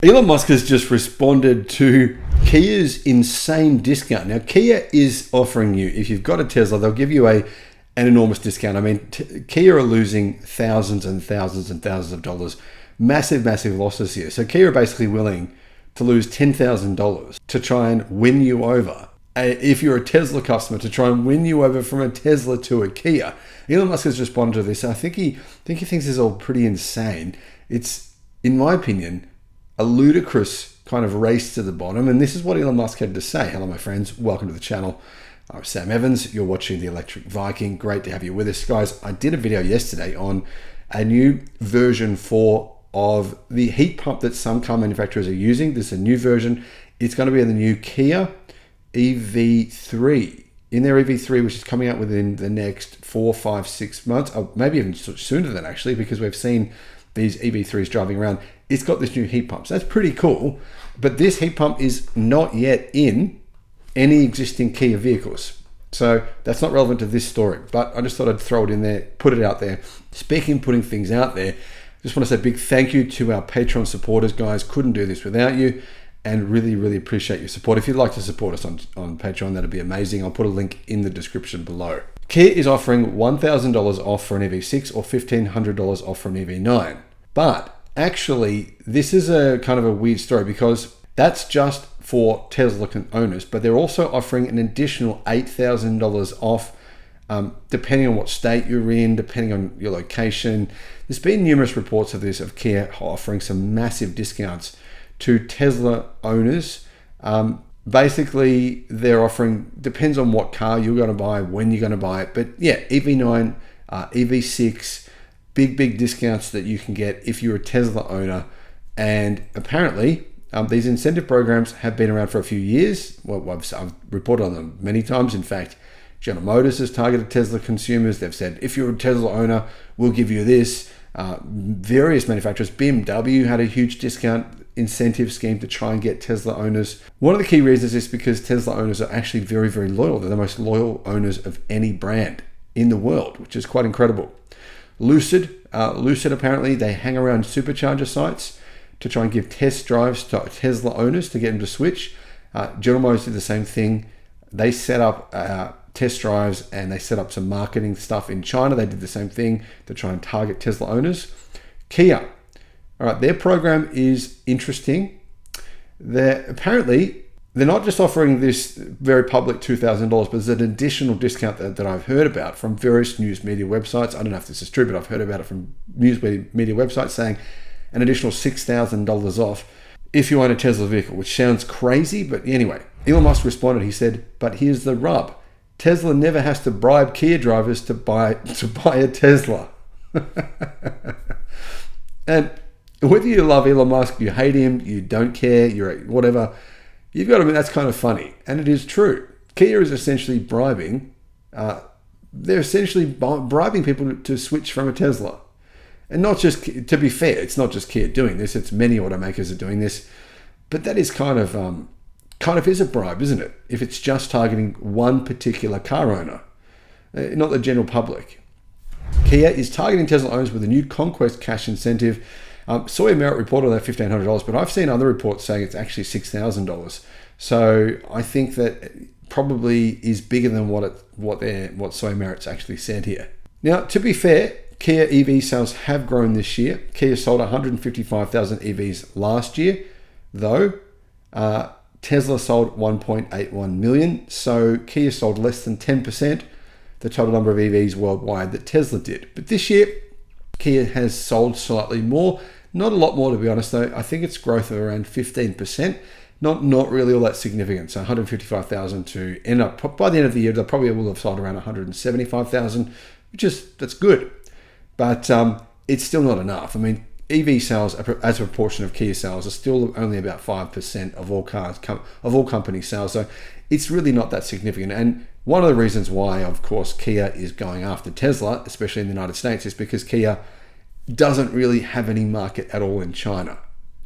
Elon Musk has just responded to Kia's insane discount. Now, Kia is offering you, if you've got a Tesla, they'll give you an enormous discount. I mean, Kia are losing thousands and thousands and thousands of dollars. Massive, massive losses here. So Kia are basically willing to lose $10,000 to try and win you over. If you're a Tesla customer, to try and win you over from a Tesla to a Kia. Elon Musk has responded to this. I think he thinks this is all pretty insane. It's, in my opinion, a ludicrous kind of race to the bottom. And this is what Elon Musk had to say. Hello, my friends. Welcome to the channel. I'm Sam Evans. You're watching the Electric Viking. Great to have you with us, guys. I did a video yesterday on a new version 4 of the heat pump that some car manufacturers are using. This is a new version. It's going to be in the new Kia EV3. In their EV3, which is coming out within the next 4, 5, 6 months, or maybe even sooner than actually, because we've seen these EV3s driving around. It's got this new heat pump. So that's pretty cool. But this heat pump is not yet in any existing Kia vehicles. So that's not relevant to this story. But I just thought I'd throw it in there, put it out there. Speaking of putting things out there, I just want to say a big thank you to our Patreon supporters, guys. Couldn't do this without you. And really, really appreciate your support. If you'd like to support us on Patreon, that'd be amazing. I'll put a link in the description below. Kia is offering $1,000 off for an EV6 or $1,500 off for an EV9. But actually, this is a kind of a weird story because that's just for Tesla owners, but they're also offering an additional $8,000 off depending on what state you're in, depending on your location. There's been numerous reports of this, of Kia offering some massive discounts to Tesla owners. Basically, they're offering, depends on what car you're going to buy, when you're going to buy it. But yeah, EV9, EV6, big discounts that you can get if you're a Tesla owner. And apparently, these incentive programs have been around for a few years. Well, I've reported on them many times. In fact, General Motors has targeted Tesla consumers. They've said, if you're a Tesla owner, we'll give you this. Various manufacturers, BMW had a huge discount incentive scheme to try and get Tesla owners. One of the key reasons is because Tesla owners are actually very, very loyal. They're the most loyal owners of any brand in the world, which is quite incredible. Lucid apparently, they hang around supercharger sites to try and give test drives to Tesla owners to get them to switch. General Motors did the same thing. They set up test drives and they set up some marketing stuff in China. They did the same thing to try and target Tesla owners. Kia, all right, their program is interesting. They're not just offering this very public $2,000, but there's an additional discount that I've heard about from various news media websites. I don't know if this is true, but I've heard about it from news media websites saying an additional $6,000 off if you own a Tesla vehicle, which sounds crazy, but anyway. Elon Musk responded, he said, but here's the rub. Tesla never has to bribe Kia drivers to buy a Tesla. And whether you love Elon Musk, you hate him, you don't care, you're whatever, you've got to admit that's kind of funny. And it is true. Kia is essentially bribing people to switch from a Tesla. And not just, to be fair, it's not just Kia doing this, it's many automakers are doing this. But that is kind of is a bribe, isn't it? If it's just targeting one particular car owner, not the general public. Kia is targeting Tesla owners with a new Conquest cash incentive. Sawyer Merritt reported that $1,500, but I've seen other reports saying it's actually $6,000. So I think that probably is bigger than what Sawyer Merritt's actually said here. Now, to be fair, Kia EV sales have grown this year. Kia sold 155,000 EVs last year, though Tesla sold 1.81 million. So Kia sold less than 10% the total number of EVs worldwide that Tesla did. But this year, Kia has sold slightly more. Not a lot more, to be honest, though. I think it's growth of around 15%. Not really all that significant. So 155,000 to end up, by the end of the year, they probably will have sold around 175,000, that's good. But it's still not enough. I mean, EV sales as a proportion of Kia sales are still only about 5% of all cars, of all company sales. So it's really not that significant. And one of the reasons why, of course, Kia is going after Tesla, especially in the United States, is because Kia doesn't really have any market at all in China.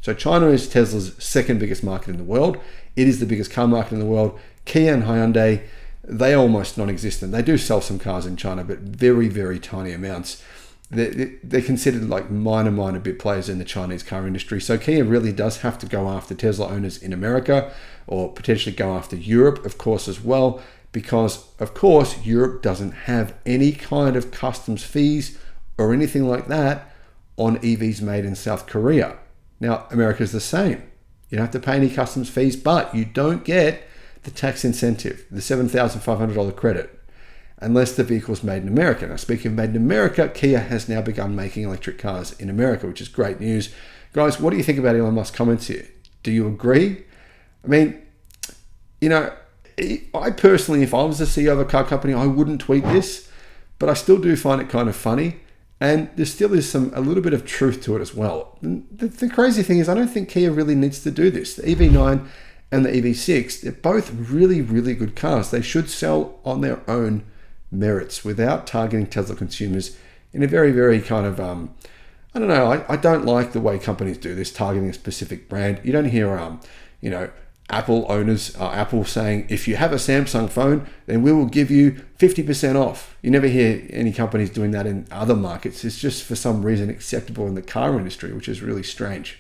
So China is Tesla's second biggest market in the world. It is the biggest car market in the world. Kia and Hyundai, they are almost non-existent. They do sell some cars in China, but very, very tiny amounts. they're considered like minor bit players in the Chinese car industry. So Kia really does have to go after Tesla owners in America, or potentially go after Europe, of course, as well, because of course Europe doesn't have any kind of customs fees or anything like that on EVs made in South Korea. Now, America's the same. You don't have to pay any customs fees, but you don't get the tax incentive, the $7,500 credit, unless the vehicle's made in America. Now, speaking of made in America, Kia has now begun making electric cars in America, which is great news. Guys, what do you think about Elon Musk's comments here? Do you agree? I mean, you know, I personally, if I was the CEO of a car company, I wouldn't tweet this, but I still do find it kind of funny. And there still is a little bit of truth to it as well. The crazy thing is, I don't think Kia really needs to do this. The EV9 and the EV6, they're both really good cars. They should sell on their own merits without targeting Tesla consumers in a very kind of, I don't know, I don't like the way companies do this, targeting a specific brand. You don't hear, you know, Apple owners, Apple saying, if you have a Samsung phone, then we will give you 50% off. You never hear any companies doing that in other markets. It's just for some reason acceptable in the car industry, which is really strange.